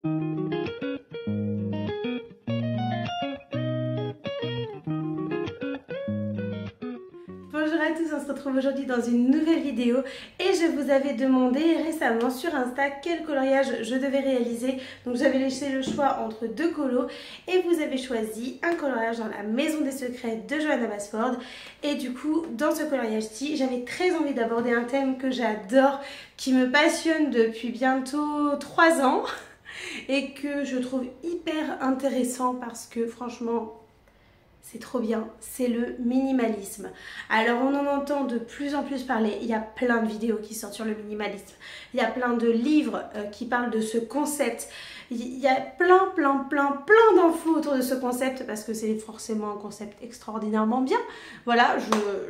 Bonjour à tous, on se retrouve aujourd'hui dans une nouvelle vidéo et je vous avais demandé récemment sur Insta quel coloriage je devais réaliser. Donc j'avais laissé le choix entre deux colos et vous avez choisi un coloriage dans la Maison des Secrets de Johanna Basford. Et du coup dans ce coloriage-ci j'avais très envie d'aborder un thème que j'adore, qui me passionne depuis bientôt 3 ans et que je trouve hyper intéressant parce que franchement c'est trop bien, c'est le minimalisme. Alors on en entend de plus en plus parler, il y a plein de vidéos qui sortent sur le minimalisme, il y a plein de livres qui parlent de ce concept, il y a plein d'infos autour de ce concept parce que c'est forcément un concept extraordinairement bien. Voilà,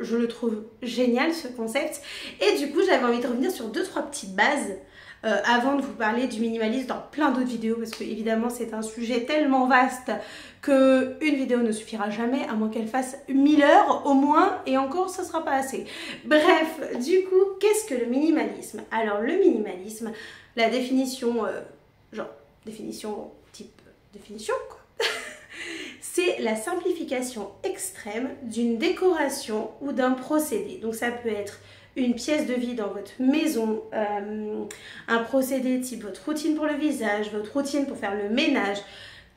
je le trouve génial ce concept et du coup j'avais envie de revenir sur 2-3 petites bases avant de vous parler du minimalisme dans plein d'autres vidéos parce que évidemment c'est un sujet tellement vaste qu'une vidéo ne suffira jamais à moins qu'elle fasse 1000 heures au moins et encore ce sera pas assez. Bref, du coup qu'est-ce que le minimalisme? Alors le minimalisme, la définition, genre définition type définition quoi. C'est la simplification extrême d'une décoration ou d'un procédé. Donc ça peut être une pièce de vie dans votre maison, un procédé type votre routine pour le visage, votre routine pour faire le ménage,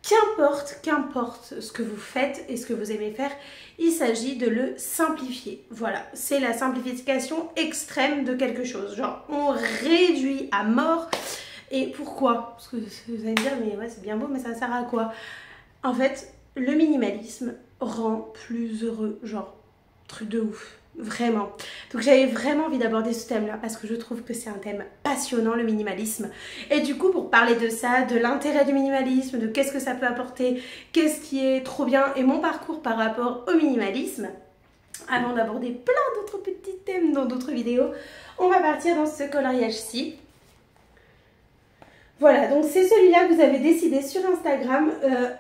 qu'importe ce que vous faites et ce que vous aimez faire, il s'agit de le simplifier. Voilà, c'est la simplification extrême de quelque chose. Genre, on réduit à mort. Et pourquoi? Parce que vous allez me dire, mais ouais, c'est bien beau, mais ça sert à quoi? En fait, le minimalisme rend plus heureux. Genre, truc de ouf. Vraiment. Donc j'avais vraiment envie d'aborder ce thème-là parce que je trouve que c'est un thème passionnant, le minimalisme. Et du coup, pour parler de ça, de l'intérêt du minimalisme, de qu'est-ce que ça peut apporter, qu'est-ce qui est trop bien et mon parcours par rapport au minimalisme, avant d'aborder plein d'autres petits thèmes dans d'autres vidéos, on va partir dans ce coloriage-ci. Voilà, donc c'est celui-là que vous avez décidé sur Instagram.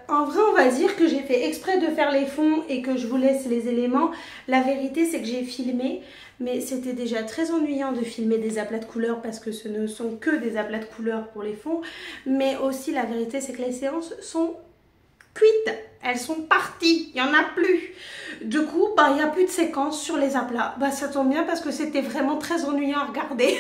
En vrai, on va dire que j'ai fait exprès de faire les fonds et que je vous laisse les éléments. La vérité, c'est que j'ai filmé, mais c'était déjà très ennuyant de filmer des aplats de couleurs parce que ce ne sont que des aplats de couleurs pour les fonds. Mais aussi, la vérité, c'est que les séances sont cuites. Elles sont parties, il n'y en a plus. Du coup, il n'y a plus de séquences sur les aplats. Ça tombe bien parce que c'était vraiment très ennuyant à regarder.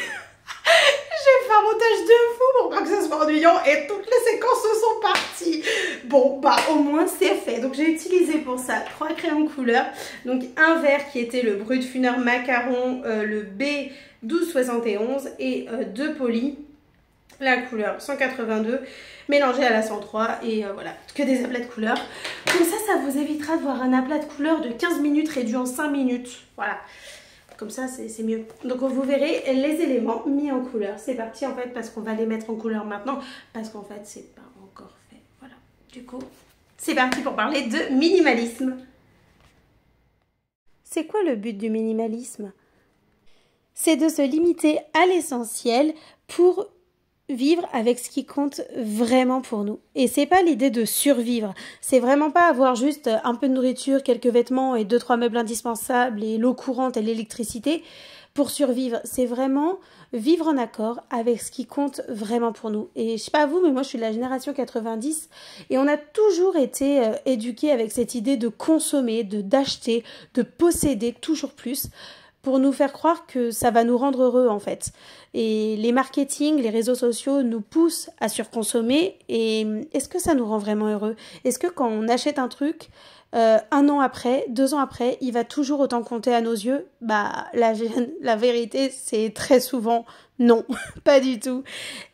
J'ai fait un montage de fou pour pas que ça soit ennuyant et toutes les séquences sont parties. Bon, au moins c'est fait. Donc j'ai utilisé pour ça 3 crayons de couleur. Donc un vert qui était le Brut Funeur Macaron, le B1271 et 2 polis, la couleur 182 mélangée à la 103 et voilà, que des aplats de couleurs. Comme ça vous évitera de voir un aplat de couleurs de 15 minutes réduit en 5 minutes. Voilà. Comme ça, c'est mieux. Donc, vous verrez les éléments mis en couleur. C'est parti, en fait, parce qu'on va les mettre en couleur maintenant. Parce qu'en fait, c'est pas encore fait. Voilà. Du coup, c'est parti pour parler de minimalisme. C'est quoi le but du minimalisme? C'est de se limiter à l'essentiel pour vivre avec ce qui compte vraiment pour nous. Et c'est pas l'idée de survivre. C'est vraiment pas avoir juste un peu de nourriture, quelques vêtements et 2-3 meubles indispensables et l'eau courante et l'électricité pour survivre. C'est vraiment vivre en accord avec ce qui compte vraiment pour nous. Et je sais pas vous, mais moi je suis de la génération 90 et on a toujours été éduqués avec cette idée de consommer, d'acheter, de posséder toujours plus, pour nous faire croire que ça va nous rendre heureux en fait. Et les marketing, les réseaux sociaux nous poussent à surconsommer et est-ce que ça nous rend vraiment heureux? Est-ce que quand on achète un truc, 1 an après, 2 ans après, il va toujours autant compter à nos yeux? La vérité c'est très souvent non, pas du tout.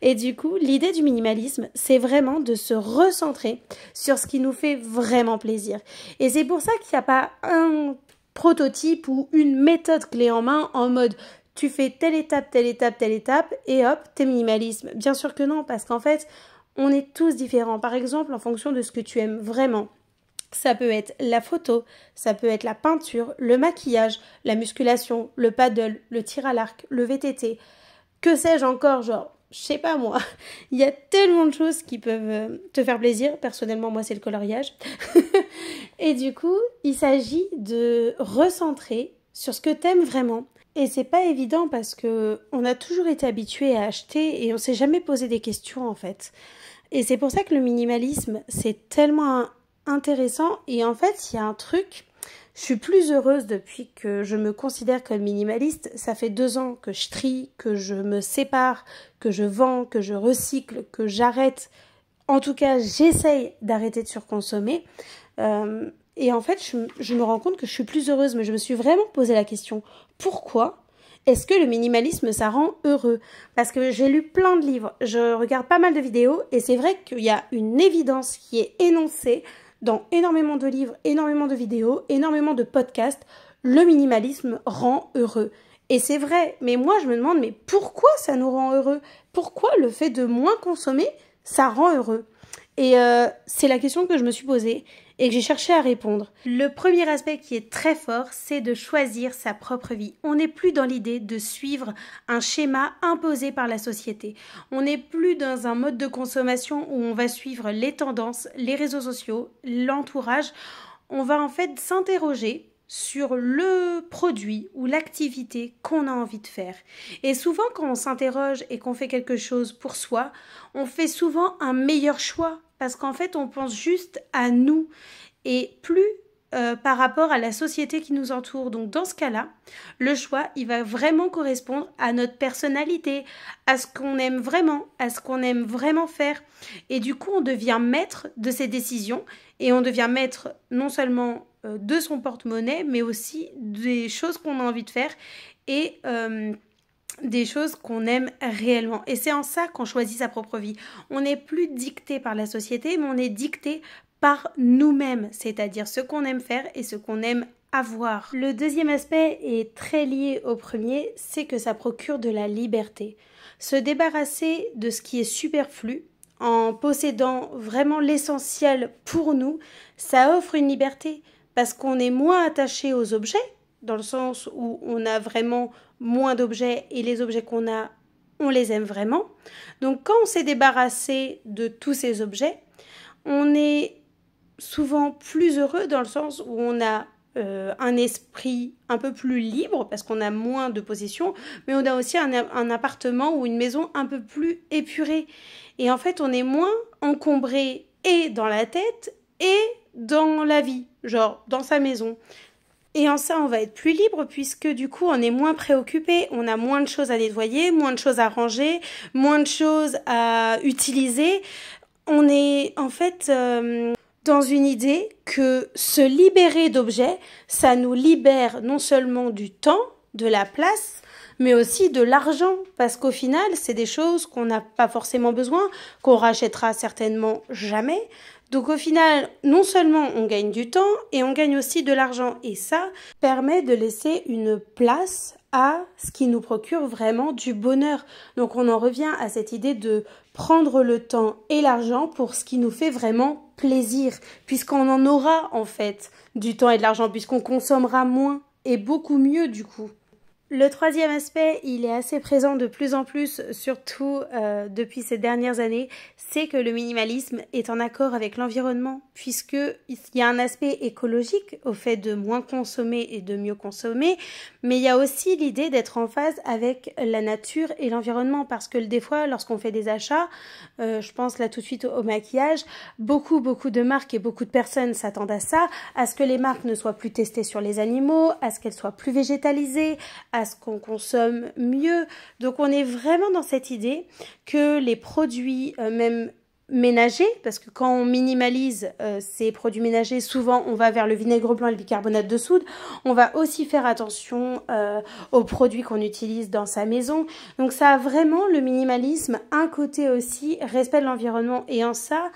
Et du coup, l'idée du minimalisme, c'est vraiment de se recentrer sur ce qui nous fait vraiment plaisir. Et c'est pour ça qu'il n'y a pas un prototype ou une méthode clé en main en mode tu fais telle étape et hop, t'es minimalisme. Bien sûr que non, parce qu'en fait, on est tous différents. Par exemple, en fonction de ce que tu aimes vraiment. Ça peut être la photo, ça peut être la peinture, le maquillage, la musculation, le paddle, le tir à l'arc, le VTT. Que sais-je encore, genre, je sais pas moi, il y a tellement de choses qui peuvent te faire plaisir. Personnellement, moi, c'est le coloriage. Et du coup, il s'agit de recentrer sur ce que t'aimes vraiment. Et c'est pas évident parce que on a toujours été habitué à acheter et on s'est jamais posé des questions en fait. Et c'est pour ça que le minimalisme, c'est tellement intéressant. Et en fait, il y a un truc, je suis plus heureuse depuis que je me considère comme minimaliste. Ça fait 2 ans que je trie, que je me sépare, que je vends, que je recycle, que j'arrête. En tout cas, j'essaye d'arrêter de surconsommer. Et en fait, je me rends compte que je suis plus heureuse. Mais je me suis vraiment posé la question, pourquoi est-ce que le minimalisme, ça rend heureux? Parce que j'ai lu plein de livres, je regarde pas mal de vidéos, et c'est vrai qu'il y a une évidence qui est énoncée dans énormément de livres, énormément de vidéos, énormément de podcasts. Le minimalisme rend heureux. Et c'est vrai, mais moi je me demande, mais pourquoi ça nous rend heureux? Pourquoi le fait de moins consommer, ça rend heureux? Et c'est la question que je me suis posée et que j'ai cherché à répondre. Le premier aspect qui est très fort, c'est de choisir sa propre vie. On n'est plus dans l'idée de suivre un schéma imposé par la société. On n'est plus dans un mode de consommation où on va suivre les tendances, les réseaux sociaux, l'entourage. On va en fait s'interroger sur le produit ou l'activité qu'on a envie de faire. Et souvent, quand on s'interroge et qu'on fait quelque chose pour soi, on fait souvent un meilleur choix parce qu'en fait, on pense juste à nous et plus par rapport à la société qui nous entoure. Donc dans ce cas-là, le choix, il va vraiment correspondre à notre personnalité, à ce qu'on aime vraiment, à ce qu'on aime vraiment faire. Et du coup, on devient maître de ses décisions et on devient maître non seulement de son porte-monnaie, mais aussi des choses qu'on a envie de faire et des choses qu'on aime réellement. Et c'est en ça qu'on choisit sa propre vie. On n'est plus dicté par la société, mais on est dicté par nous-mêmes, c'est-à-dire ce qu'on aime faire et ce qu'on aime avoir. Le deuxième aspect est très lié au premier, c'est que ça procure de la liberté. Se débarrasser de ce qui est superflu, en possédant vraiment l'essentiel pour nous, ça offre une liberté parce qu'on est moins attaché aux objets, dans le sens où on a vraiment moins d'objets et les objets qu'on a, on les aime vraiment. Donc quand on s'est débarrassé de tous ces objets, on est souvent plus heureux dans le sens où on a un esprit un peu plus libre parce qu'on a moins de possessions, mais on a aussi un appartement ou une maison un peu plus épurée. Et en fait, on est moins encombré et dans la tête et dans la vie, genre dans sa maison. Et en ça, on va être plus libre puisque du coup, on est moins préoccupé, on a moins de choses à nettoyer, moins de choses à ranger, moins de choses à utiliser. On est en fait dans une idée que se libérer d'objets, ça nous libère non seulement du temps, de la place, mais aussi de l'argent, parce qu'au final, c'est des choses qu'on n'a pas forcément besoin, qu'on rachètera certainement jamais. Donc au final, non seulement on gagne du temps, et on gagne aussi de l'argent. Et ça permet de laisser une place à ce qui nous procure vraiment du bonheur. Donc on en revient à cette idée de prendre le temps et l'argent pour ce qui nous fait vraiment plaisir, puisqu'on en aura en fait du temps et de l'argent, puisqu'on consommera moins et beaucoup mieux du coup. Le troisième aspect, il est assez présent de plus en plus, surtout depuis ces dernières années, c'est que le minimalisme est en accord avec l'environnement, puisqu'il y a un aspect écologique au fait de moins consommer et de mieux consommer, mais il y a aussi l'idée d'être en phase avec la nature et l'environnement, parce que des fois, lorsqu'on fait des achats, je pense là tout de suite au maquillage, beaucoup de marques et beaucoup de personnes s'attendent à ça, à ce que les marques ne soient plus testées sur les animaux, à ce qu'elles soient plus végétalisées, à ce qu'on consomme mieux. Donc on est vraiment dans cette idée que les produits même ménagers, parce que quand on minimalise ces produits ménagers, souvent on va vers le vinaigre blanc et le bicarbonate de soude. On va aussi faire attention aux produits qu'on utilise dans sa maison. Donc ça a vraiment, le minimalisme, un côté aussi respect de l'environnement, et en ça,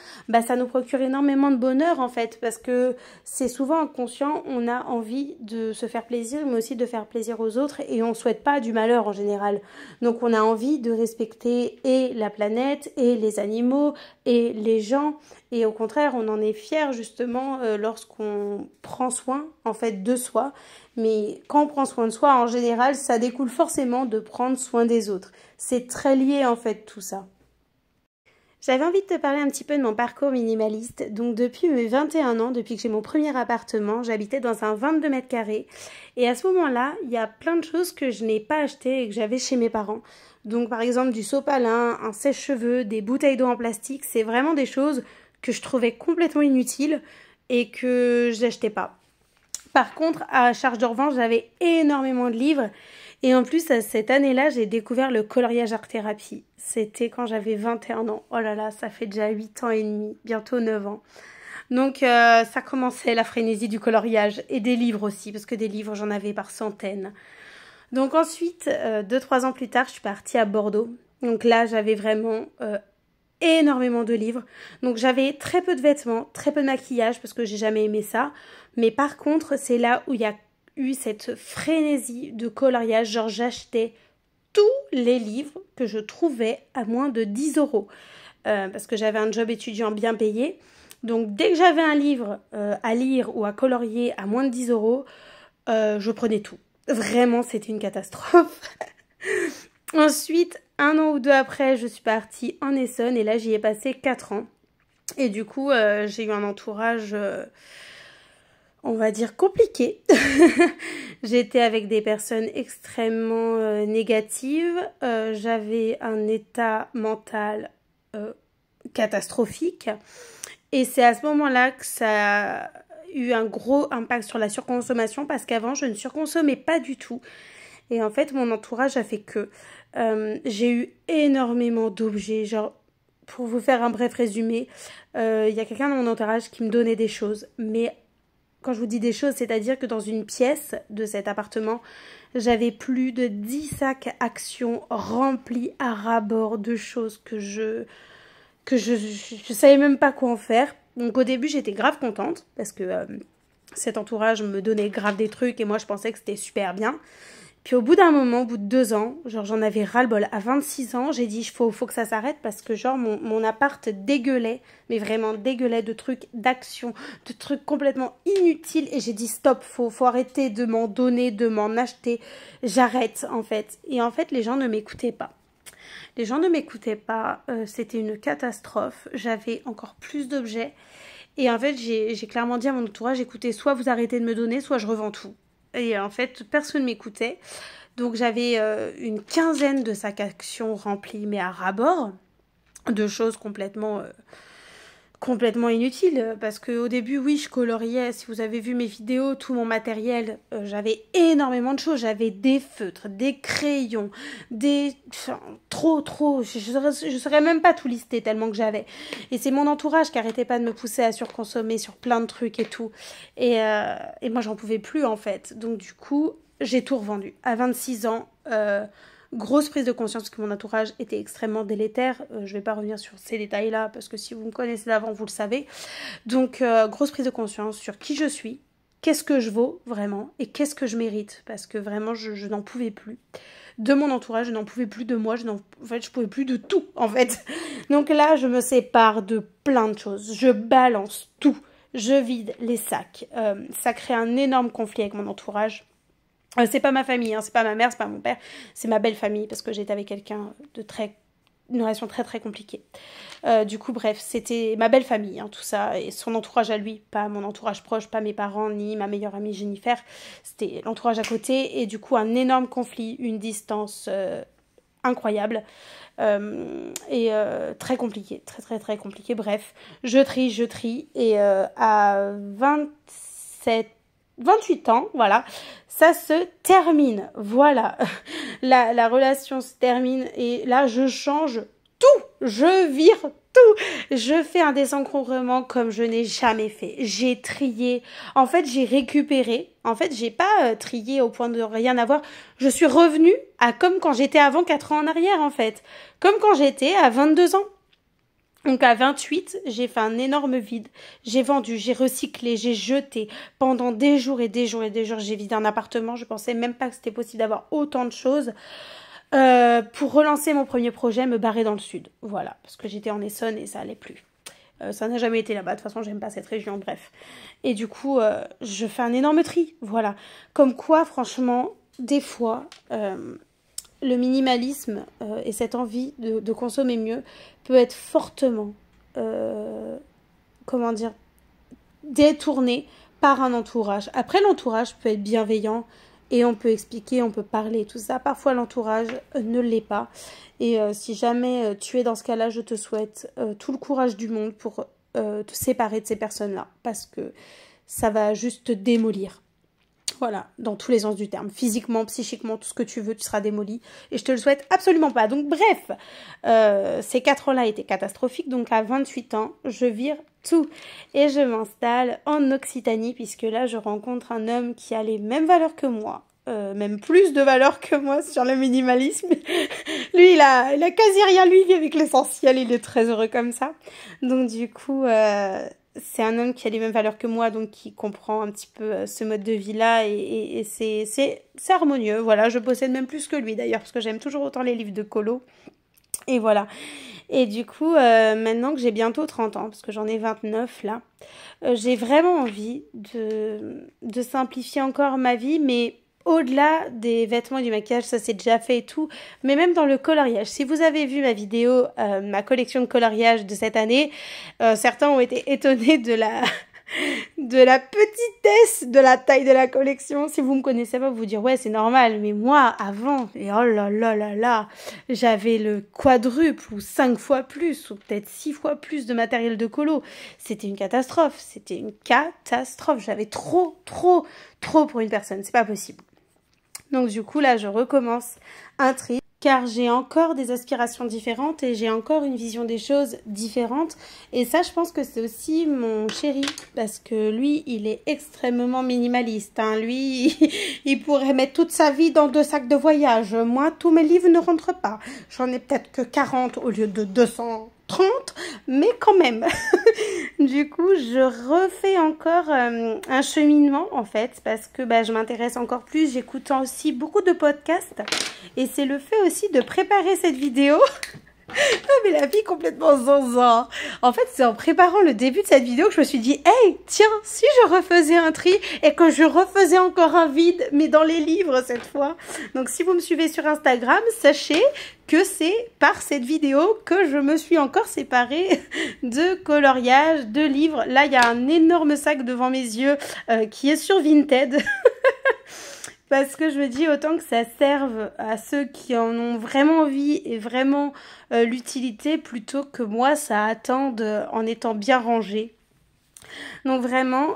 ça nous procure énormément de bonheur en fait, parce que c'est souvent inconscient, on a envie de se faire plaisir, mais aussi de faire plaisir aux autres, et on souhaite pas du malheur en général. Donc on a envie de respecter et la planète, et les animaux, et les gens, et au contraire on en est fier justement lorsqu'on prend soin en fait de soi. Mais quand on prend soin de soi en général, ça découle forcément de prendre soin des autres. C'est très lié en fait tout ça. J'avais envie de te parler un petit peu de mon parcours minimaliste. Donc depuis mes 21 ans, depuis que j'ai mon premier appartement, j'habitais dans un 22 mètres carrés. Et à ce moment-là, il y a plein de choses que je n'ai pas achetées et que j'avais chez mes parents. Donc par exemple du sopalin, un sèche-cheveux, des bouteilles d'eau en plastique. C'est vraiment des choses que je trouvais complètement inutiles et que je n'achetais pas. Par contre, à charge de revanche, j'avais énormément de livres. Et en plus, cette année-là, j'ai découvert le coloriage art-thérapie. C'était quand j'avais 21 ans. Oh là là, ça fait déjà 8 ans et demi, bientôt 9 ans. Donc, ça commençait la frénésie du coloriage et des livres aussi, parce que des livres, j'en avais par centaines. Donc ensuite, 2-3 ans plus tard, je suis partie à Bordeaux. Donc là, j'avais vraiment énormément de livres. Donc j'avais très peu de vêtements, très peu de maquillage parce que j'ai jamais aimé ça. Mais par contre, c'est là où il y a eu cette frénésie de coloriage. Genre j'achetais tous les livres que je trouvais à moins de 10 euros. Parce que j'avais un job étudiant bien payé. Donc dès que j'avais un livre à lire ou à colorier à moins de 10 euros, je prenais tout. Vraiment, c'était une catastrophe. Ensuite, 1 an ou 2 après, je suis partie en Essonne et là, j'y ai passé 4 ans. Et du coup, j'ai eu un entourage, on va dire, compliqué. J'étais avec des personnes extrêmement négatives. J'avais un état mental catastrophique. Et c'est à ce moment-là que ça a eu un gros impact sur la surconsommation parce qu'avant, je ne surconsommais pas du tout. Et en fait, mon entourage a fait que j'ai eu énormément d'objets. Genre, pour vous faire un bref résumé, y a quelqu'un dans mon entourage qui me donnait des choses. Mais quand je vous dis des choses, c'est-à-dire que dans une pièce de cet appartement, j'avais plus de 10 sacs Action remplis à ras-bord de choses que je savais même pas quoi en faire. Donc au début, j'étais grave contente parce que cet entourage me donnait grave des trucs et moi, je pensais que c'était super bien. Puis au bout d'un moment, au bout de 2 ans, genre j'en avais ras-le-bol. À 26 ans, j'ai dit faut que ça s'arrête parce que genre mon appart dégueulait, mais vraiment dégueulait de trucs d'action, de trucs complètement inutiles. Et j'ai dit stop, faut arrêter de m'en donner, de m'en acheter. J'arrête en fait. Et en fait, les gens ne m'écoutaient pas. Les gens ne m'écoutaient pas, c'était une catastrophe. J'avais encore plus d'objets. Et en fait, j'ai clairement dit à mon entourage, écoutez, soit vous arrêtez de me donner, soit je revends tout. Et en fait, personne ne m'écoutait. Donc j'avais une quinzaine de sacs Action remplis, mais à ras-bord, de choses complètement inutiles. Parce qu'au début, oui, je coloriais. Si vous avez vu mes vidéos, tout mon matériel, j'avais énormément de choses. J'avais des feutres, des crayons, trop. Je saurais même pas tout lister tellement que j'avais. Et c'est mon entourage qui arrêtait pas de me pousser à surconsommer sur plein de trucs et tout. Et moi, j'en pouvais plus, en fait. Donc, du coup, j'ai tout revendu. À 26 ans, grosse prise de conscience parce que mon entourage était extrêmement délétère. Je vais pas revenir sur ces détails-là parce que si vous me connaissez d'avant, vous le savez. Donc, grosse prise de conscience sur qui je suis, qu'est-ce que je vaux vraiment et qu'est-ce que je mérite parce que vraiment, je n'en pouvais plus. De mon entourage, je n'en pouvais plus de moi, je pouvais plus de tout, en fait. Donc là, je me sépare de plein de choses. Je balance tout. Je vide les sacs. Ça crée un énorme conflit avec mon entourage. C'est pas ma famille, hein, c'est pas ma mère, c'est pas mon père, c'est ma belle famille parce que j'étais avec quelqu'un de une relation très très compliquée. Du coup, bref, c'était ma belle famille, hein, tout ça, et son entourage à lui, pas mon entourage proche, pas mes parents, ni ma meilleure amie Jennifer, c'était l'entourage à côté, et du coup, un énorme conflit, une distance incroyable, et très compliqué, très très très compliqué. Bref, je trie, et à 28 ans, voilà, ça se termine, voilà, la relation se termine et là je change tout, je vire tout, je fais un désencombrement comme je n'ai jamais fait, j'ai trié, en fait j'ai récupéré, en fait j'ai pas trié au point de rien avoir, je suis revenue à comme quand j'étais avant 4 ans en arrière en fait, comme quand j'étais à 22 ans. Donc à 28, j'ai fait un énorme vide. J'ai vendu, j'ai recyclé, j'ai jeté. Pendant des jours et des jours et des jours, j'ai vidé un appartement. Je pensais même pas que c'était possible d'avoir autant de choses. Pour relancer mon premier projet, me barrer dans le sud. Voilà, parce que j'étais en Essonne et ça allait plus. Ça n'a jamais été là-bas. De toute façon, j'aime pas cette région, bref. Et du coup, je fais un énorme tri. Voilà. Comme quoi, franchement, des fois... le minimalisme et cette envie de consommer mieux peut être fortement, comment dire, détourné par un entourage. Après, l'entourage peut être bienveillant et on peut expliquer, on peut parler, tout ça. Parfois, l'entourage ne l'est pas. Et si jamais tu es dans ce cas-là, je te souhaite tout le courage du monde pour te séparer de ces personnes-là. Parce que ça va juste te démolir. Voilà, dans tous les sens du terme. Physiquement, psychiquement, tout ce que tu veux, tu seras démoli. Et je te le souhaite absolument pas. Donc bref, ces 4 ans-là étaient catastrophiques. Donc à 28 ans, je vire tout. Et je m'installe en Occitanie, puisque là, je rencontre un homme qui a les mêmes valeurs que moi. Même plus de valeurs que moi sur le minimalisme. Lui, il a quasi rien. Lui, il vit avec l'essentiel. Il est très heureux comme ça. Donc du coup... c'est un homme qui a les mêmes valeurs que moi, donc qui comprend un petit peu ce mode de vie-là, et c'est harmonieux. Voilà, je possède même plus que lui d'ailleurs, parce que j'aime toujours autant les livres de colo. Et voilà. Et du coup, maintenant que j'ai bientôt 30 ans, parce que j'en ai 29 là, j'ai vraiment envie de simplifier encore ma vie, mais au-delà des vêtements et du maquillage, ça c'est déjà fait et tout, mais même dans le coloriage. Si vous avez vu ma vidéo, ma collection de coloriage de cette année, certains ont été étonnés de la petitesse de la taille de la collection. Si vous me connaissez pas, vous vous direz ouais c'est normal, mais moi avant, et oh là là là là, j'avais le quadruple ou 5 fois plus ou peut-être 6 fois plus de matériel de colo. C'était une catastrophe, j'avais trop pour une personne, c'est pas possible. Donc du coup là je recommence un tri car j'ai encore des aspirations différentes et j'ai encore une vision des choses différentes. Et ça, je pense que c'est aussi mon chéri, parce que lui, il est extrêmement minimaliste. Hein. Lui, il pourrait mettre toute sa vie dans 2 sacs de voyage. Moi, tous mes livres ne rentrent pas. J'en ai peut-être que 40 au lieu de 230, mais quand même. Du coup, je refais encore un cheminement, en fait, parce que je m'intéresse encore plus. J'écoute aussi beaucoup de podcasts. Et c'est le fait aussi de préparer cette vidéo. Ah, mais la vie complètement zinzin. En fait, c'est en préparant le début de cette vidéo que je me suis dit, hey, tiens, si je refaisais un tri et que je refaisais encore un vide, mais dans les livres cette fois. Donc, si vous me suivez sur Instagram, sachez que c'est par cette vidéo que je me suis encore séparée de coloriage, de livres. Là, il y a un énorme sac devant mes yeux qui est sur Vinted. Parce que je me dis autant que ça serve à ceux qui en ont vraiment envie et vraiment l'utilité plutôt que moi ça attende en étant bien rangé. Donc vraiment,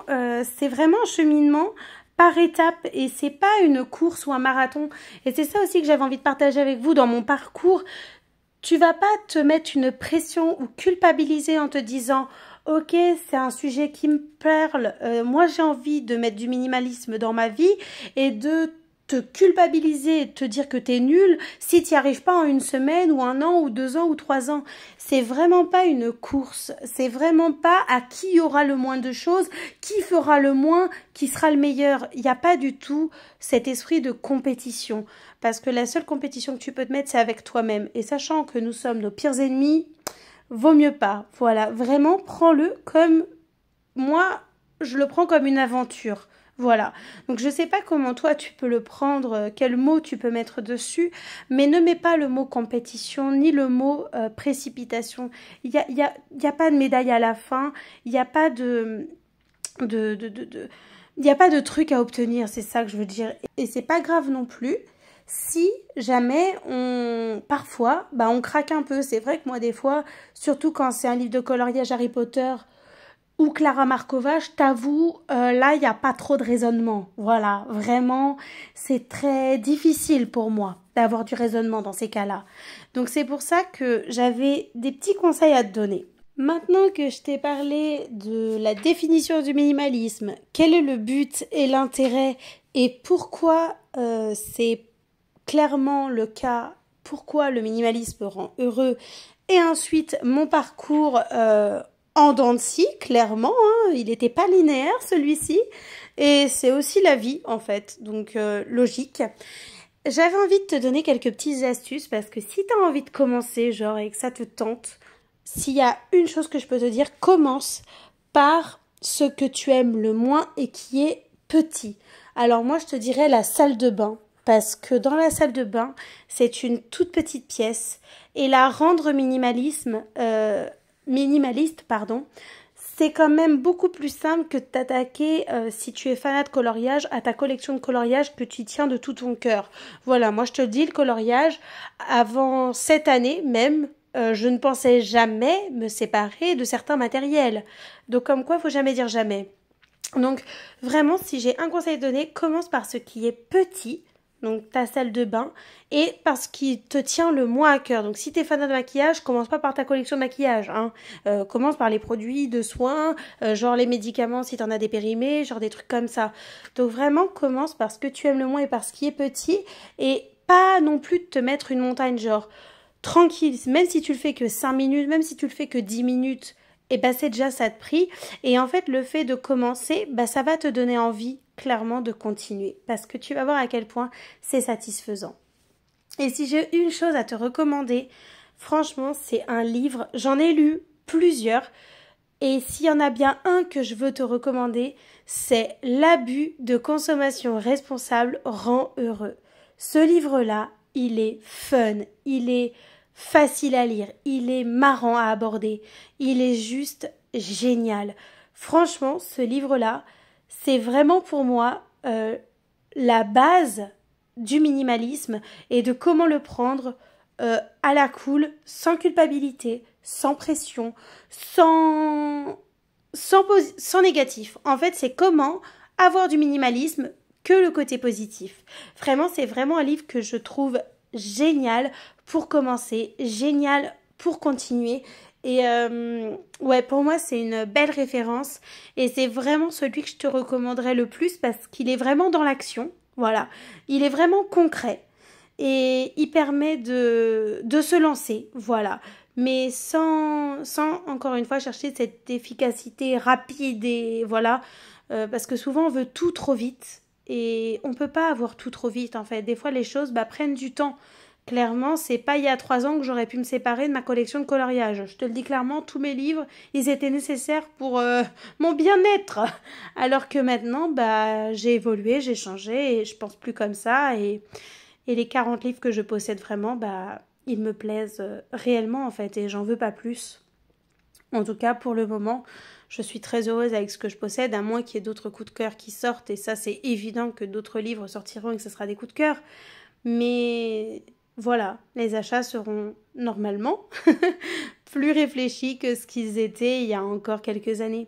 c'est vraiment un cheminement par étapes et c'est pas une course ou un marathon. Et c'est ça aussi que j'avais envie de partager avec vous dans mon parcours. Tu vas pas te mettre une pression ou culpabiliser en te disant ok, c'est un sujet qui me parle, moi j'ai envie de mettre du minimalisme dans ma vie et de te culpabiliser et te dire que t'es nul si t'y arrives pas en 1 semaine ou 1 an ou 2 ans ou 3 ans. C'est vraiment pas une course, c'est vraiment pas à qui aura le moins de choses, qui fera le moins, qui sera le meilleur. Il n'y a pas du tout cet esprit de compétition parce que la seule compétition que tu peux te mettre c'est avec toi-même et sachant que nous sommes nos pires ennemis, vaut mieux pas. Voilà, vraiment, prends-le comme... Moi, je le prends comme une aventure. Voilà. Donc, je sais pas comment toi, tu peux le prendre, quel mot tu peux mettre dessus, mais ne mets pas le mot compétition, ni le mot précipitation. Il y a pas de médaille à la fin. Il n'y a pas il n'y a pas de truc à obtenir, c'est ça que je veux dire. Et c'est pas grave non plus. Si jamais parfois, on craque un peu. C'est vrai que moi, des fois, surtout quand c'est un livre de coloriage Harry Potter ou Clara Markova, je t'avoue, là, il n'y a pas trop de raisonnement. Voilà, vraiment, c'est très difficile pour moi d'avoir du raisonnement dans ces cas-là. Donc, c'est pour ça que j'avais des petits conseils à te donner. Maintenant que je t'ai parlé de la définition du minimalisme, quel est le but et l'intérêt et pourquoi c'est clairement le cas, pourquoi le minimalisme rend heureux, et ensuite mon parcours en dents de scie, clairement, hein, il n'était pas linéaire celui-ci, et c'est aussi la vie en fait, donc logique. J'avais envie de te donner quelques petites astuces parce que si tu as envie de commencer genre et que ça te tente, s'il y a une chose que je peux te dire, commence par ce que tu aimes le moins et qui est petit. Alors moi je te dirais la salle de bain. parce que dans la salle de bain, c'est une toute petite pièce et la rendre minimaliste, pardon, c'est quand même beaucoup plus simple que de t'attaquer, si tu es fanat de coloriage, à ta collection de coloriage que tu tiens de tout ton cœur. Voilà, moi je te le dis, le coloriage, avant cette année même, je ne pensais jamais me séparer de certains matériels. Donc comme quoi, il faut jamais dire jamais. Donc vraiment, si j'ai un conseil à donner, commence par ce qui est petit, donc ta salle de bain, et par ce qui te tient le moins à cœur. Donc si tu es fan de maquillage, commence pas par ta collection de maquillage, hein. Commence par les produits de soins, genre les médicaments si tu en as des périmés, genre des trucs comme ça. Donc vraiment, commence par ce que tu aimes le moins et par ce qui est petit, et pas non plus de te mettre une montagne, genre tranquille, même si tu le fais que 5 minutes, même si tu le fais que 10 minutes, et bah c'est déjà ça de prix. Et en fait, le fait de commencer, bah ça va te donner envie clairement de continuer parce que tu vas voir à quel point c'est satisfaisant. Et si j'ai une chose à te recommander, franchement, c'est un livre. J'en ai lu plusieurs. Et s'il y en a bien un que je veux te recommander, c'est L'abus de consommation responsable rend heureux. Ce livre-là, il est fun, il est facile à lire, il est marrant à aborder, il est juste génial. Franchement, ce livre-là, c'est vraiment pour moi la base du minimalisme et de comment le prendre à la cool, sans culpabilité, sans pression, sans négatif. En fait, c'est comment avoir du minimalisme que le côté positif. Vraiment, c'est vraiment un livre que je trouve génial pour commencer, génial pour continuer. Et ouais, pour moi, c'est une belle référence et c'est vraiment celui que je te recommanderais le plus parce qu'il est vraiment dans l'action. Voilà, il est vraiment concret et il permet de se lancer. Voilà, mais sans encore une fois chercher cette efficacité rapide et voilà, parce que souvent on veut tout trop vite et on peut pas avoir tout trop vite en fait. Des fois, les choses prennent du temps. Clairement, c'est pas il y a 3 ans que j'aurais pu me séparer de ma collection de coloriage. Je te le dis clairement, tous mes livres, ils étaient nécessaires pour mon bien-être. Alors que maintenant, j'ai évolué, j'ai changé et je pense plus comme ça. Et les 40 livres que je possède vraiment, ils me plaisent réellement en fait et j'en veux pas plus. En tout cas, pour le moment, je suis très heureuse avec ce que je possède, à moins qu'il y ait d'autres coups de cœur qui sortent. Et ça, c'est évident que d'autres livres sortiront et que ce sera des coups de cœur. Mais voilà, les achats seront normalement plus réfléchis que ce qu'ils étaient il y a encore quelques années.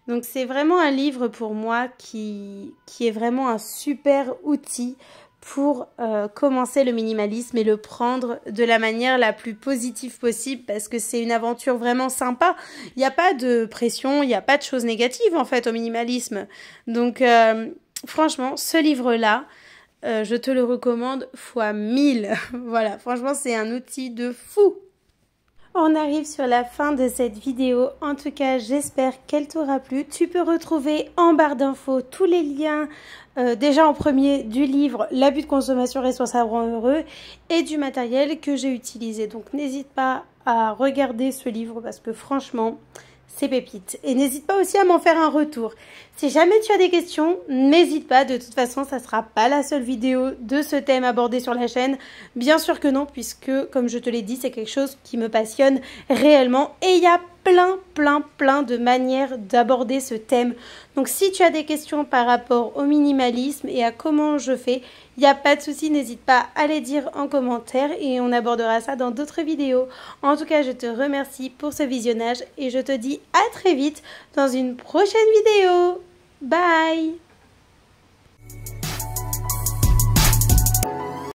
Donc c'est vraiment un livre pour moi qui est vraiment un super outil pour commencer le minimalisme et le prendre de la manière la plus positive possible parce que c'est une aventure vraiment sympa. Il n'y a pas de pression, il n'y a pas de choses négatives en fait au minimalisme. Donc franchement, ce livre-là, je te le recommande fois 1000. Voilà, franchement, c'est un outil de fou. On arrive sur la fin de cette vidéo. En tout cas, j'espère qu'elle t'aura plu. Tu peux retrouver en barre d'infos tous les liens, déjà en premier du livre L'abus de consommation responsable rend heureux et du matériel que j'ai utilisé. Donc, n'hésite pas à regarder ce livre parce que franchement, c'est pépite. Et n'hésite pas aussi à m'en faire un retour. Si jamais tu as des questions, n'hésite pas. De toute façon, ça ne sera pas la seule vidéo de ce thème abordé sur la chaîne. Bien sûr que non, puisque, comme je te l'ai dit, c'est quelque chose qui me passionne réellement. Et il y a plein de manières d'aborder ce thème. Donc, si tu as des questions par rapport au minimalisme et à comment je fais, il n'y a pas de souci, n'hésite pas à les dire en commentaire et on abordera ça dans d'autres vidéos. En tout cas, je te remercie pour ce visionnage et je te dis à très vite dans une prochaine vidéo. Bye!